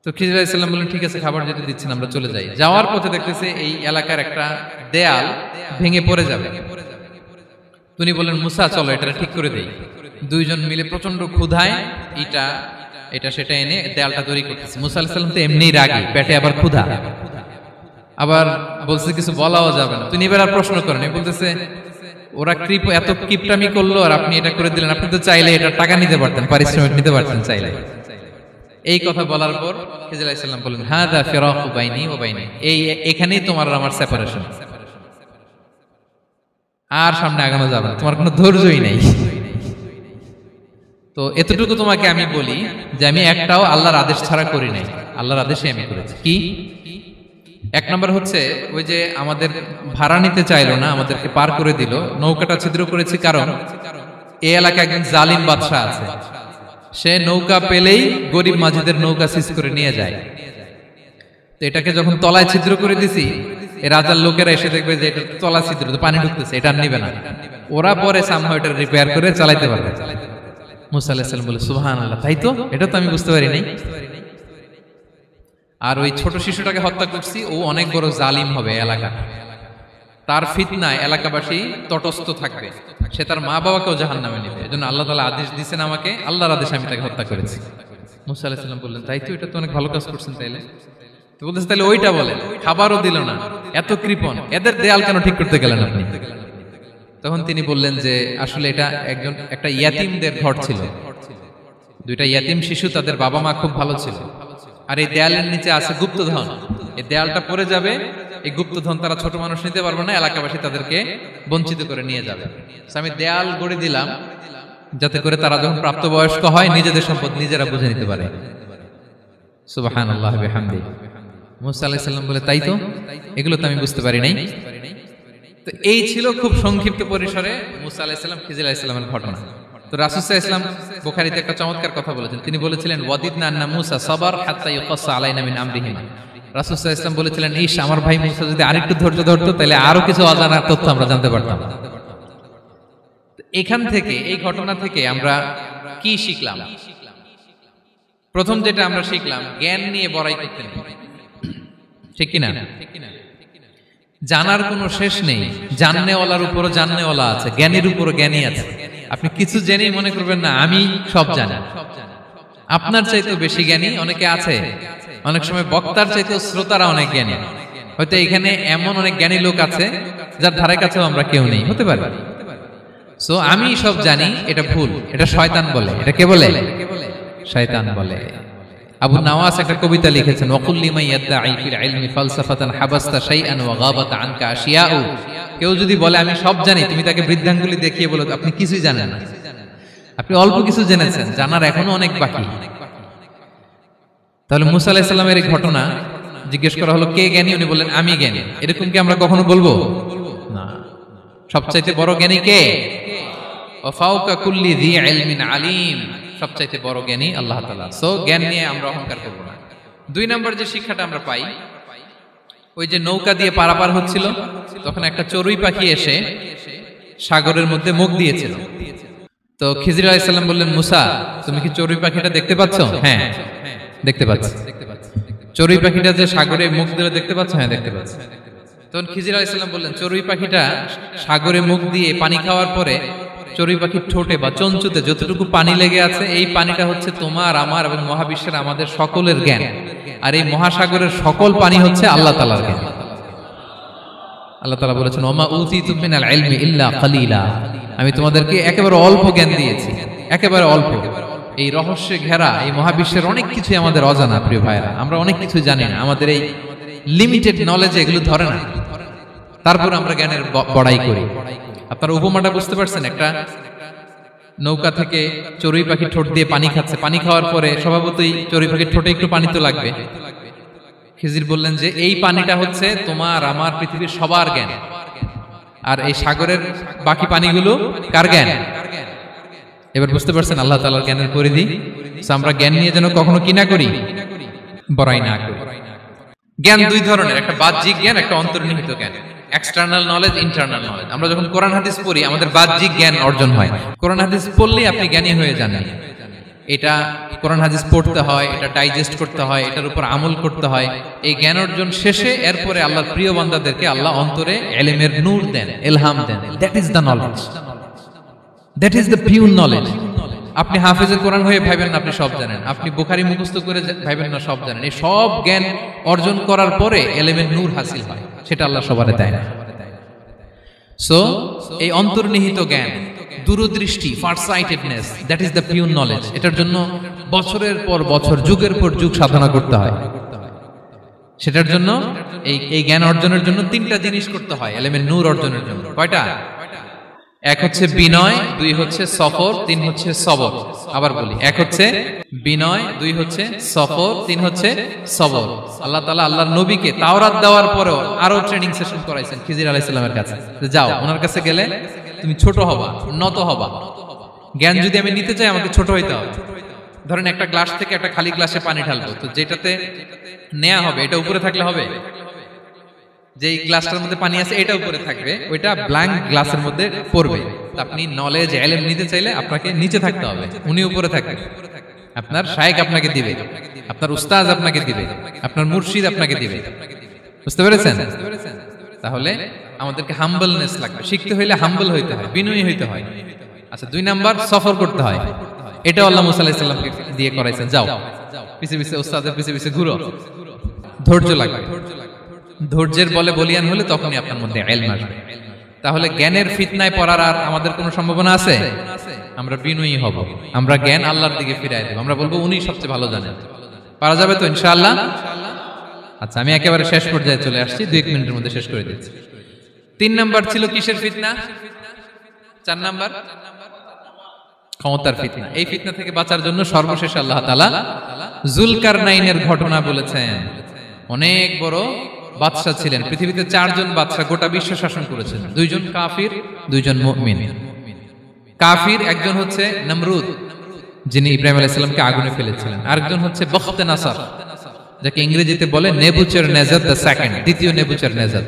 তো খিজির আলাইহিস সালাম বললেন ঠিক আছে খাবার যেতে দিচ্ছেন, আমরা চলে যাই। যাওয়ার পথে দেখতেছে এই এলাকার একটা দেয়াল ভেঙে পড়ে যাবে। তিনি বললেন মুসা চলো এটা ঠিক করে দেই। দুইজন মিলে প্রচন্ড ক্ষুধায় এটা সেটা এনে দেয়ালটা তৈরি করতেছে। মুসা আলাইহিস সালাম তো এমনিই রাগী, পেটে আবার ক্ষুধা, আবার বলছে কিছু বলাও যাবে না। তিনি এবার আর প্রশ্ন করেন, বলতেছে ওরা এত কিপটামি করলো আর আপনি এটা করে দিলেন, আপনি তো চাইলে এটা টাকা নিতে পারতেন, পারিশ্রমিক নিতে পারতেন চাইলে। এই কথা বলার পর খিজির আলাইহিস সালাম বলেন হাযা ফিরাকু বাইনি ওয়া বাইনি, এখানেই তোমার আর আমার সেপারেশন, আর সামনে আগানো যাবে না, তোমার কোনো ধৈর্যই নাই। তো এতটুকু তোমাকে আমি বলি যে আমি একটাও আল্লাহর আদেশ ছাড়া করি নাই, আল্লাহর আদেশে আমি করেছি। কি? এক নম্বর হচ্ছে ওই যে আমাদের ভাড়া নিতে চাইলো না, আমাদেরকে পার করে দিল, নৌকাটা ছিদ্র করেছি কারণ এই এলাকায় একজন জালিম বাদশা আছে, সে নৌকা পেলেই গরিব মাঝিদের নৌকা সিজ করে নিয়ে যায়। তো এটাকে যখন তলায় ছিদ্র করে দিছি, এই রাজার লোকেরা এসে দেখবে যে এটা তলা ছিদ্র, তো পানি ঢুকতেছে, এটা আর নিবে না, ওরা পরে সামহাও এটা রিপেয়ার করে চালাইতে পারবে। মুসা আলাইহিস সালাম বলে সুবহানাল্লাহ, তাই তো, এটা তো আমি বুঝতে পারি নাই। আর ওই ছোট শিশুটাকে হত্যা করছি, ও অনেক বড় জালিম হবে এলাকা, তার ফিতনায় এলাকাবাসী তটস্থ থাকবে, সে তার মা বাবাকেও জাহান্নামে নেবে, এজন্য আল্লাহ তাআলা আদেশ দিয়েছেন আমাকে, আল্লাহর আদেশে আমি তাকে হত্যা করেছি। মুসা আলাইহিস সালাম বললেন তাই তো, এটা তো অনেক ভালো কাজ করছেন, তাইলে তো বলতেছে তাহলে ওইটা বলেন, খাবারও দিল না, এত কৃপণ, এদের দেয়াল কেন ঠিক করতে গেলেন আপনি? তখন তিনি বললেন যে আসলে এটা একটা ইয়াতিমদের ঘর ছিল, দুইটা ইয়াতিম শিশু, তাদের বাবা মা খুব ভালো ছিল, আর এই দেয়ালের নিচে আছে গুপ্তধন, এই দেয়ালটা পড়ে যাবে, এই গুপ্তধন তারা ছোট মানুষ নিতে পারবে না, এলাকাবাসী তাদেরকে বঞ্চিত করে নিয়ে যাবে। আমি দেয়াল গড়ে দিলাম যাতে করে তারা যখন প্রাপ্তবয়স্ক হয় নিজেদের সম্পদ নিজেরা বুঝে নিতে পারে। সুবহানাল্লাহ বিহামদি। মুসা আলাইহিস সালাম বলে তাই তো, এগুলো তো আমি বুঝতে পারি নাই। তো এই ছিল খুব সংক্ষিপ্ত পরিসরে মুসা আলাইহিস সালাম খিজির আলাইহিস সালামের ঘটনা। তো রাসূল সাল্লাল্লাহু আলাইহি ওয়াসাল্লাম বুখারীতে একটা চমৎকার কথা বলেছেন, তিনি বলেছিলেন ওয়াদিদনা আন্না মুসা সাবার হাত্তা ইউকাসা আলাইনা মিন আমরিহিমা। রাসূল সাল্লাল্লাহু আলাইহি ওয়াসাল্লাম বলেছিলেন ইস, আমার ভাই মুসা যদি আরেকটু ধৈর্য ধরতো তাহলে আরো কিছু অজানা তথ্য আমরা জানতে পারতাম। এখান থেকে, এই ঘটনা থেকে আমরা কি শিখলাম? প্রথম যেটা আমরা শিখলাম, জ্ঞান নিয়ে বড়াই করতে নেই, ঠিক কিনা? জানার কোনো শেষ নেই, জাননেওয়ালার উপরও জাননেওয়ালা আছে, জ্ঞানীর উপরও জ্ঞানী আছে। আপনি কিছু জেনেই মনে করবেন না আমি সব জানি, আপনার চাইতেও বেশি জ্ঞানী অনেকে আছে। অনেক সময় বক্তার চাইতেও শ্রোতারা অনেক জ্ঞানী। হয়তো এখানে এমন অনেক জ্ঞানী লোক আছে যার ধারে কাছেও আমরা কেউ নেই, হতে পারে। সো আমি সব জানি, এটা ভুল, এটা শয়তান বলে। এটা কে বলে? শয়তান বলে। আবু নাওয়াস একটা কবিতা লিখেছেন, ওয়াকুল লিমান ইয়াদঈ ফিল ইলমি ফালসাফাতান হাবাসতা শাইআন ওয়া গাবাত আনকা আশিয়াউ। কেউ যদি বলে আমি সব জানি, তুমি তাকে বৃদ্ধাঙ্গুলি দেখিয়ে বলো আপনি কিছুই জানেন না, আপনি অল্প কিছু জেনেছেন, জানার এখনো অনেক বাকি। তাহলে মুসা আলাইহিস সালামের এই ঘটনা জিজ্ঞেস করা হলো কে জ্ঞানী, উনি বললেন আমি জ্ঞানী। এরকম কি আমরা কখনো বলবো? না। সবচাইতে বড় জ্ঞানী কে? ওয়া ফাওকা কুল্লি যী ইলমিন আলিম। সবচাইতে বড় জ্ঞানী আল্লাহ তাআলা। সো জ্ঞান নিয়ে আমরা অহংকার করব না। দুই নম্বর যে শিক্ষাটা আমরা পাই, ওই যে নৌকা দিয়ে পারাপার হচ্ছিল, তখন একটা চড়ুই পাখি এসে সাগরের মধ্যে মুখ দিয়েছিল। তো খিজির আলাইহিস সালাম বললেন মুসা, তুমি কি চড়ুই পাখিটা দেখতে পাচ্ছ? হ্যাঁ দেখতে পাচ্ছি। চড়ুই পাখিটা যে সাগরে মুখ দিলে দেখতে পাচ্ছ? হ্যাঁ দেখতে পাচ্ছি। তখন খিজির আলাইহিস সালাম বললেন চড়ুই পাখিটা সাগরে মুখ দিয়ে পানি খাওয়ার পরে চড়ুই পাখির ঠোঁটে বা চঞ্চুতে যতটুকু পানি লেগে আছে, এই পানিটা হচ্ছে তোমার, আমার এবং মহাবিশ্বের আমাদের সকলের জ্ঞান। আর এই মহাসাগরের সকল পানি হচ্ছে আল্লাহ তাআলার জ্ঞান। আল্লাহ তাআলা বলেছেন ওমা উতিতুম মিনাল ইলমি ইল্লা কালিলা। আমি তোমাদেরকে একেবারে অল্প জ্ঞান দিয়েছি, একেবারে অল্প। এই রহস্যে ঘেরা এই মহাবিশ্বের অনেক কিছু আমাদের অজানা। প্রিয় ভাইরা, আমরা অনেক কিছু জানি না, আমাদের এই লিমিটেড নলেজে এগুলো ধরে না, তারপর আমরা জ্ঞানের বড়াই করি। আপনারা উপমাটা বুঝতে পারছেন? একটা নৌকা থেকে চড়ুই পাখি ঠোঁট দিয়ে পানি খাচ্ছে, পানি খাওয়ার পরে স্বভাবতই চড়ুই পাখির ঠোঁটে একটু পানি তো লাগবে। খিজির বললেন যে এই পানিটা হচ্ছে তোমার আমার পৃথিবীর সবার জ্ঞান, আর এই সাগরের বাকি পানিগুলো কার জ্ঞান? এবার বুঝতে পারছেন আল্লাহ তাআলার জ্ঞানের পরিধি। আমরা জ্ঞান নিয়ে যেন কখনো কি না করি, বড়াই না করি। জ্ঞান দুই ধরনের, একটা বাহ্যিক জ্ঞান, একটা অন্তর্নিহিত জ্ঞান। External knowledge, internal knowledge. আমরা যখন কোরআন হাদিস পড়ি আমাদের বাহ্যিক জ্ঞান অর্জন হয়। কোরআন হাদিস পড়লেই আপনি জ্ঞানী হয়ে যান। এটা কোরআন হাদিস পড়তে হয়, এটা ডাইজেস্ট করতে হয়, এটার উপর আমল করতে হয়। এই জ্ঞান অর্জন শেষে এরপরে আল্লাহর প্রিয় বান্দাদেরকে আল্লাহ অন্তরে ইলমের নূর দেন, ইলহাম দেন। That is the knowledge, that is the pure knowledge. আপনি হাফেজে কোরআন হয়ে ভাবেন না আপনি সব জানেন, আপনি বুখারী মুখস্থ করে ভাবেন না সব জানেন। এই সব জ্ঞান অর্জন করার পরে ইলমের নূর হাসিল হয়, সেটা আল্লাহ সবারে দেয় না। সো এই অন্তর্নিহিত জ্ঞান, দূরদৃষ্টি, farsightedness, that is the pure knowledge. এটার জন্য বছরের পর বছর, যুগের পর যুগ সাধনা করতে হয়। সেটার জন্য এই জ্ঞান অর্জনের জন্য তিনটা জিনিস করতে হয় ইলমের নূর অর্জনের জন্য। কয়টা? এক হচ্ছে বিনয়, দুই হচ্ছে সফর, তিন হচ্ছে সবর। আবার বলি, এক হচ্ছে বিনয়, দুই হচ্ছে সফর, তিন হচ্ছে সবর। আল্লাহ তাআলা আল্লাহর নবীকে তাওরাত দেওয়ার পরেও আরো ট্রেনিং সেশন করাইছেন খিজির আলাইহিস সালামের কাছে। যাও, ওনার কাছে গেলে তুমি ছোট হবা, নত হবা। জ্ঞান যদি আমি নিতে চাই আমাকে ছোট হইতে হবে। ধরেন একটা গ্লাস থেকে একটা খালি গ্লাসে পানি ঢালবো, তো যেটাতে নেওয়া হবে এটা উপরে থাকলে হবে? যে গ্লাসটার মধ্যে পানি আছে এটা উপরে থাকবে, ওইটা ব্ল্যাঙ্ক গ্লাসের মধ্যে পড়বে। আপনি নলেজ ইলম নিতে চাইলে আপনাকে নিচে থাকতে হবে, উনি উপরে থাকবে। আপনার শায়েখ আপনাকে দিবে, আপনার উস্তাজ আপনাকে দিবে, আপনার মুর্শিদ আপনাকে দিবে। বুঝতে পেরেছেন? তাহলে আমাদেরকে হাম্বলনেস লাগবে। শিখতে হইলে হাম্বল হইতে হয়, বিনয়ী হইতে হয়। আচ্ছা, 2 নাম্বার সফর করতে হয়। এটা আল্লাহ মুসা আলাইহিস সালামকে দিয়ে করাইছেন। যাও, পিছে পিছে উস্তাদের পিছে পিছে ঘুরো। ধৈর্য লাগবে। ধৈর্যের বলে বলিয়ান হলে তখনই আপনার মধ্যে ইলম আসবে। তাহলে জ্ঞানের ফিতনায় পড়ার আর আমাদের কোনো সম্ভাবনা আছে? আমরা বিনয়ী হব, আমরা জ্ঞান আল্লাহর দিকে ফিরাই দেব। আমরা বলবো উনি সবচেয়ে ভালো জানেন। পারা যাবে তো ইনশাআল্লাহ? আচ্ছা, আমি একেবারে শেষ পর্যায়ে চলে আসছি, 2-1 মিনিটের মধ্যে শেষ করে দিচ্ছি। 3 নাম্বার ছিল কিসের ফিতনা? 4 নাম্বার ক্ষমতার ফিতনা। এই ফিতনা থেকে বাঁচার জন্য সর্বশেষ আল্লাহ তাআলা যুলকারনাইনের ঘটনা বলেছেন। অনেক বড় বাদশা ছিলেন, পৃথিবীতে 4 জন বাদশা গোটা বিশ্ব শাসন করেছেন। 2 জন কাফির, 2 জন মুমিন। কাফির একজন হচ্ছে নমরুদ, যিনি ইব্রাহিম আলাইহিস সালামকে আগুনে ফেলেছিলেন। আরেকজন হচ্ছে বখতে নাসার, যাকে ইংরেজিতে বলে নেবুচারনেজার দ্য সেকেন্ড, দ্বিতীয় নেবুচারনেজার।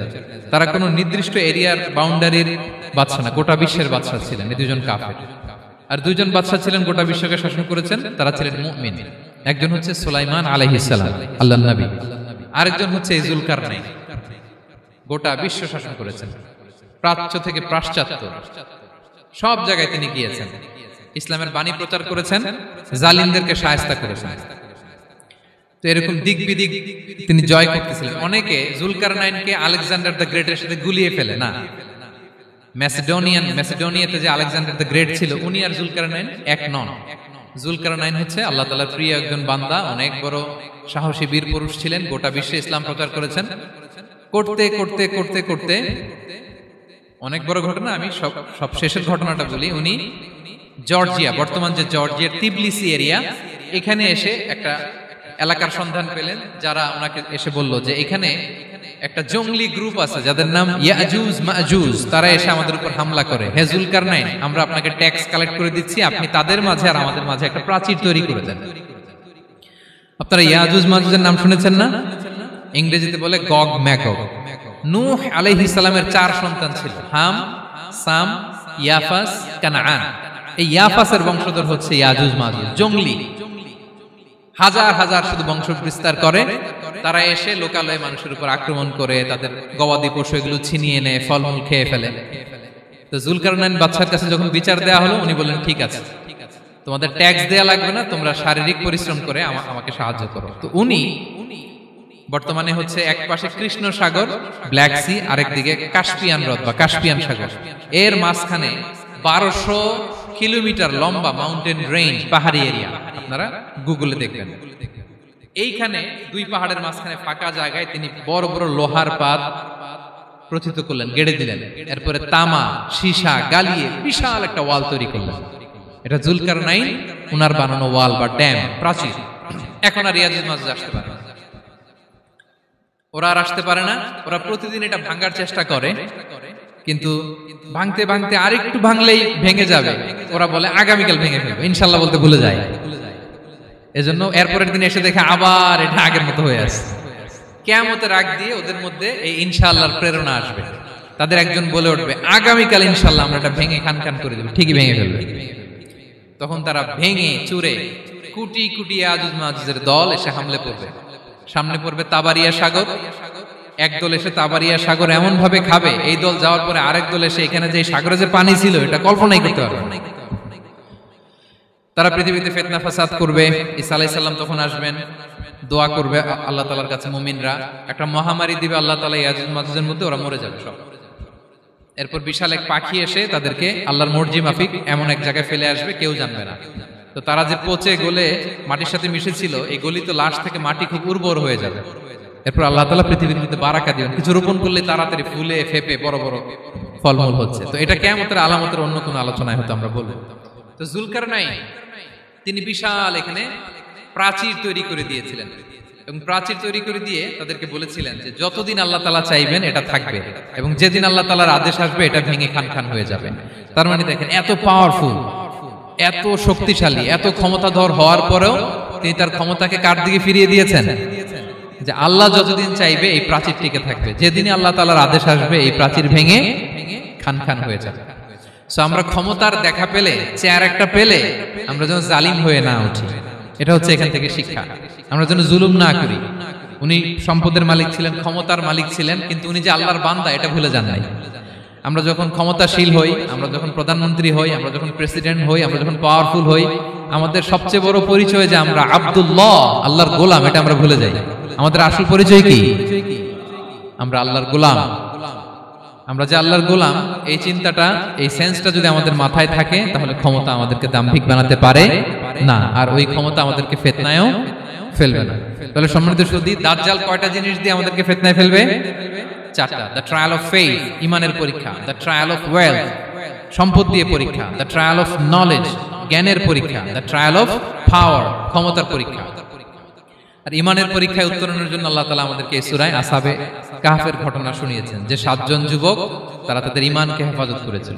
তারা কোনো নির্দিষ্ট এরিয়ার বাউন্ডারির বাদশা না, গোটা বিশ্বের বাদশা ছিলেন। এই 2 জন কাফির। আর 2 জন বাদশা ছিলেন গোটা বিশ্বকে শাসন করেছেন, তারা ছিলেন মুমিন। একজন হচ্ছে সুলাইমান আলাইহিস সালাম, আল্লাহর নবী। আরেকজন হচ্ছে যুলকারনাইন, গোটা বিশ্ব শাসন করেছেন, প্রাচ্য থেকে পাশ্চাত্য সব জায়গায় তিনি গিয়েছেন, ইসলামের বাণী প্রচার করেছেন, জালিমদেরকে শায়েস্তা করেছেন। তো এরকম দিক বিদিক তিনি জয় করতেছিলেন। অনেকে যুলকারনাইনকে আলেকজান্ডার দ্য গ্রেটের সাথে গুলিয়ে ফেলে না। ম্যাসিডোনিয়াতে যে আলেকজান্ডার দ্য গ্রেট ছিল, উনি আর যুলকারনাইন এক নন। যুলকারনাইন হচ্ছে আল্লাহ তাআলার প্রিয় একজন বান্দা, অনেক বড় সাহসী বীর পুরুষ ছিলেন, গোটা বিশ্বে ইসলাম প্রচার করেছেন। করতে করতে করতে করতে অনেক বড় ঘটনা, আমি সব শেষের ঘটনাটা বলি। উনি জর্জিয়া, বর্তমান যে জর্জিয়ার তিবলিসি এরিয়া, এখানে এসে একটা এলাকার সন্ধান পেলেন, যারা ওনাকে এসে বলল যে এখানে একটা জঙ্গলি গ্রুপ আছে যাদের নাম ইয়াজুজ মাজুজ, তারা এসে আমাদের উপর হামলা করে। হে যুলকারনাইন, আমরা আপনাকে ট্যাক্স কালেক্ট করে দিচ্ছি, আপনি তাদের মাঝে আর আমাদের মাঝে একটা প্রাচীর তৈরি করে দেন। আপনারা ইয়াজুজ মাজুজের নাম শুনেছেন না? ইংরেজিতে বলে গগ ম্যাগগ। নূহ আলাইহিস সালামের 4 সন্তান ছিল, হাম, সাম, ইয়াফাস, কানাআন। এই ইয়াফাসের বংশধর হচ্ছে ইয়াজুজ মাজুজ, জঙ্গলি, হাজার হাজার শুধু বংশ বিস্তার করে। তারা এসে লোকালয়ে মানুষের উপর আক্রমণ করে, তাদের গবাদি পশু এগুলো ছিনিয়ে নেয়, ফলমূল খেয়ে ফেলে। তো যুলকারনাইন বাদশার কাছে যখন বিচার দেওয়া হলো, উনি বললেন ঠিক আছে, তোমাদের ট্যাক্স দেয়া লাগবে না, তোমরা শারীরিক পরিশ্রম করে আমাকে সাহায্য করো। তো উনি বর্তমানে হচ্ছে এক পাশে কৃষ্ণ সাগর, ব্ল্যাক সি, আরেকদিকে কাস্পিয়ান হ্রদ বা কাস্পিয়ান সাগর, এর মাঝখানে 1200 কিলোমিটার লম্বা মাউন্টেন রেঞ্জ, পাহাড়ি এরিয়া। আপনারা গুগলে দেখবেন। এইখানে 2 পাহাড়ের মাঝখানে ফাঁকা জায়গায় তিনি বড় বড় লোহার পাত প্রথিত করলেন, গেড়ে দিলেন। এরপরে তামা, সীসা গালিয়ে বিশাল একটা ওয়াল তৈরি করলেন। এটা যুলকারনাইন উনার বানানো ওয়াল বা ড্যাম, প্রাচীর। এখন আর ইয়াজুজ মাজুজ আসতে পারে না, ওরা আর আসতে পারে না। ওরা প্রতিদিন এটা ভাঙার চেষ্টা করে, কিন্তু ভাঙতে ভাঙতে আরেকটু ভাঙলেই ভেঙে যাবে। ওরা বলে আগামীকাল ভেঙে ফেলবে, ইনশাল্লাহ বলতে ভুলে যায়। এজন্য এরপরের দিন এসে দেখে আবার এটা আগের মতো হয়ে আছে। কিয়ামতের আগ দিয়ে ওদের মধ্যে এই ইনশাআল্লাহর প্রেরণা আসবে। তাদের একজন বলে উঠবে আগামীকাল ইনশাআল্লাহ আমরা এটা ভেঙে খান খান করে দেব, ঠিকই ভেঙে ফেলবে। তখন তারা ভেঙে চুরে কোটি কোটি ইয়াজুজ মাজুজের দল এসে হামলে পড়বে। সামনে পড়বে তাবারিয়া সাগর, একদল এসে তাবারিয়া সাগর এমন ভাবে খাবে, এই দল যাওয়ার পরে আরেক দল এসে এখানে যে সাগরে যে পানি ছিল এটা কল্পনাই করতে পারবে না। তারা পৃথিবীতে ফিতনা ফাসাদ করবে। ঈসা আলাইহিস সালাম তখন আসবেন, দোয়া করবে আল্লাহ তাআলার কাছে মুমিনরা, একটা মহামারী দিবে আল্লাহ তাআলা ইয়াজুজ মাজুজের মধ্যে, ওরা মরে যাবে সব। এরপর বিশাল এক পাখি এসে তাদেরকে আল্লাহর মর্জি মাফিক এমন এক জায়গায় ফেলে আসবে, কেউ জানবে না। তো তারা যে পচে গলে মাটির সাথে মিশেছিল, এই গলিত লাশ থেকে মাটি খুব উর্বর হয়ে যাবে। এরপর আল্লাহ তাআলা পৃথিবীর মধ্যে বারাকা দিবেন। কিছু রোপণ করলে তাড়াতাড়ি ফুলে ফেপে বড় বড় ফলমূল হচ্ছে। তো এটা কিয়ামতের আলামতের অন্য কোনো আলোচনায় হয়তো আমরা বলবো। তো জুলকারনাইন তিনি বিশাল এখানে প্রাচীর তৈরি করে দিয়েছিলেন এবং প্রাচীর তৈরি করে দিয়ে তাদেরকে বলেছিলেন যে যতদিন আল্লাহ তাআলা চাইবেন এটা থাকবে এবং যেদিন আল্লাহ তাআলার আদেশ আসবে এটা ভেঙে খান খান হয়ে যাবে। তার মানে দেখেন এত পাওয়ারফুল, এত শক্তিশালী, এত ক্ষমতাধর হওয়ার পরেও তিনি তার ক্ষমতাকে কার দিকে ফিরিয়ে দিয়েছেন? যে আল্লাহ যতদিন চাইবে এই প্রাচীর টিকে থাকবে, যেদিনই আল্লাহ তাআলার আদেশ আসবে এই প্রাচীর ভেঙে খান খান হয়ে যাবে। সো আমরা ক্ষমতার দেখা পেলে, চেয়ার একটা পেলে আমরা যেন জালিম হয়ে না উঠি, এটা হচ্ছে এখান থেকে শিক্ষা। আমরা যেন জুলুম না করি। উনি সম্পদের মালিক ছিলেন, ক্ষমতার মালিক ছিলেন, কিন্তু উনি যে আল্লাহর বান্দা এটা ভুলে যান নাই। আমরা যখন ক্ষমতাশীল হই, আমরা যখন প্রধানমন্ত্রী হই, আমরা যখন প্রেসিডেন্ট হই, আমরা যখন পাওয়ারফুল হই, আমাদের সবচেয়ে বড় পরিচয় যে আমরা আব্দুল্লাহ, আল্লাহর গোলাম, এটা আমরা ভুলে যাই। আমাদের আসল পরিচয় কি? আমরা আল্লাহর গোলাম। আমরা যে আল্লাহর গোলাম, এই চিন্তাটা, এই সেন্সটা যদি আমাদের মাথায় থাকে তাহলে ক্ষমতা আমাদেরকে দাম্ভিক বানাতে পারে না, আর ওই ক্ষমতা আমাদেরকে ফিতনায়ও ফেলবে না। তাহলে সম্মানিত সুধী, দাজ্জাল কয়টা জিনিস দিয়ে আমাদেরকে ফিতনায় ফেলবে? চারটা। দ্য ট্রায়াল অফ ফেইথ, ইমানের পরীক্ষা; দ্য ট্রায়াল অফ ওয়েলথ, সম্পদ দিয়ে পরীক্ষা; দ্য ট্রায়াল অফ নলেজ, জ্ঞানের পরীক্ষা; দ্য ট্রায়াল অফ পাওয়ার, ক্ষমতার পরীক্ষা। আর ইমানের পরীক্ষায় উত্তরণের জন্য আল্লাহ তাআলা আমাদেরকে এই সূরায় আসহাবে কাহফের ঘটনা শুনিয়েছেন, যে 7 জন যুবক তারা তাদের ইমানকে হেফাজত করেছিল।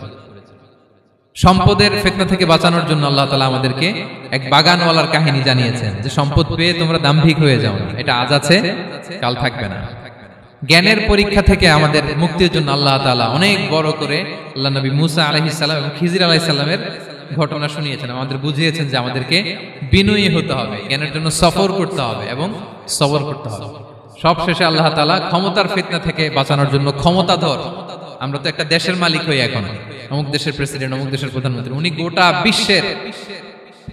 সম্পদের ফিতনা থেকে বাঁচানোর জন্য আল্লাহ তাআলা আমাদেরকে এক বাগানওয়ালার কাহিনী জানিয়েছেন, যে সম্পদ পেয়ে তোমরা দাম্ভিক হয়ে যাও না, এটা আজ আছে কাল থাকবে না। জ্ঞানের পরীক্ষা থেকে আমাদের মুক্তির জন্য আল্লাহ তাআলা অনেক বড় করে আল্লাহ নবী মুসা আলাইহিস সালাম এবং খিজির আলাইহিস সালামের ঘটনা শুনিয়েছেন, আমাদের বুঝিয়েছেন যে আমাদেরকে বিনয়ী হতে হবে, জ্ঞানের জন্য সফর করতে হবে এবং সবর করতে হবে। সবশেষে আল্লাহ তাআলা ক্ষমতার ফিতনা থেকে বাঁচানোর জন্য ক্ষমতাধর, আমরা তো একটা দেশের মালিক হই এখন, অমুক দেশের প্রেসিডেন্ট, অমুক দেশের প্রধানমন্ত্রী, উনি গোটা বিশ্বের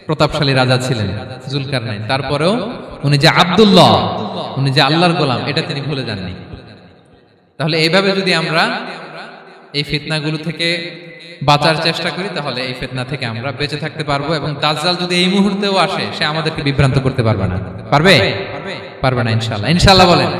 প্রতাপশালী রাজা ছিলেন জুলকারনাইন। তারপরেও উনি যে আব্দুল্লাহ, উনি যে আল্লাহর গোলাম, এটা তিনি ভুলে যাননি। তাহলে এইভাবে যদি আমরা এই ফিতনাগুলো থেকে বাঁচার চেষ্টা করি তাহলে এই ফিতনা থেকে আমরা বেঁচে থাকতে পারবো, এবং দাজ্জাল যদি এই মুহূর্তেও আসে সে আমাদেরকে বিভ্রান্ত করতে পারবে না। পারবে? পারবে না ইনশাআল্লাহ। ইনশাআল্লাহ বলেন।